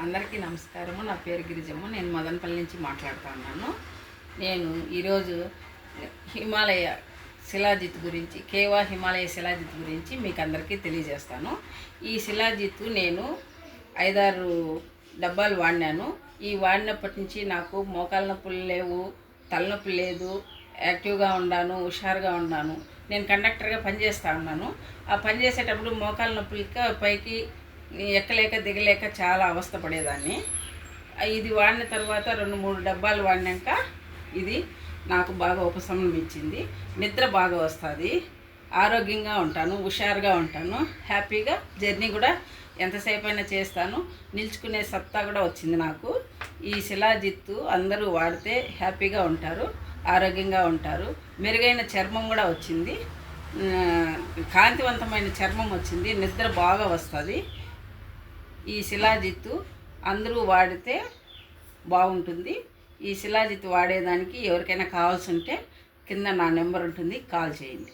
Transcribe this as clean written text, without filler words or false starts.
అందరికీ నమస్కారము. నా పేరు గిరిజమ్మ. నేను మదనపల్లి నుంచి మాట్లాడుతున్నాను. నేను ఈరోజు హిమాలయ శిలాజిత్ గురించి, కేవా హిమాలయ శిలాజిత్ గురించి మీకు అందరికీ తెలియజేస్తాను. ఈ శిలాజిత్ నేను 5-6 డబ్బాలు వాడినాను. ఈ వాడినప్పటి నుంచి నాకు మోకాళ్ళ నొప్పులు లేవు, తలనొప్పి లేదు, యాక్టివ్గా ఉన్నాను, హుషారుగా ఉన్నాను. నేను కండక్టర్గా పనిచేస్తూ ఉన్నాను. ఆ పనిచేసేటప్పుడు మోకాళ్ళ నొప్పులకి పైకి ఎక్కలేక దిగలేక చాలా అవస్థపడేదాన్ని. ఇది వాడిన తర్వాత 2-3 డబ్బాలు వాడినాక ఇది నాకు బాగా ఉపశమనం ఇచ్చింది. నిద్ర బాగా వస్తుంది, ఆరోగ్యంగా ఉంటాను, హుషారుగా ఉంటాను, హ్యాపీగా జర్నీ కూడా ఎంతసేపు అయినా చేస్తాను. నిల్చుకునే సత్తా కూడా వచ్చింది నాకు. ఈ శిలాజిత్తు అందరూ వాడితే హ్యాపీగా ఉంటారు, ఆరోగ్యంగా ఉంటారు. మెరుగైన చర్మం కూడా వచ్చింది, కాంతివంతమైన చర్మం వచ్చింది, నిద్ర బాగా వస్తుంది. ఈ శిలాజిత్తు అందరూ వాడితే బాగుంటుంది. ఈ శిలాజిత్తు వాడేదానికి ఎవరికైనా కావాల్సి ఉంటే కింద నా నెంబర్ ఉంటుంది, కాల్ చేయండి.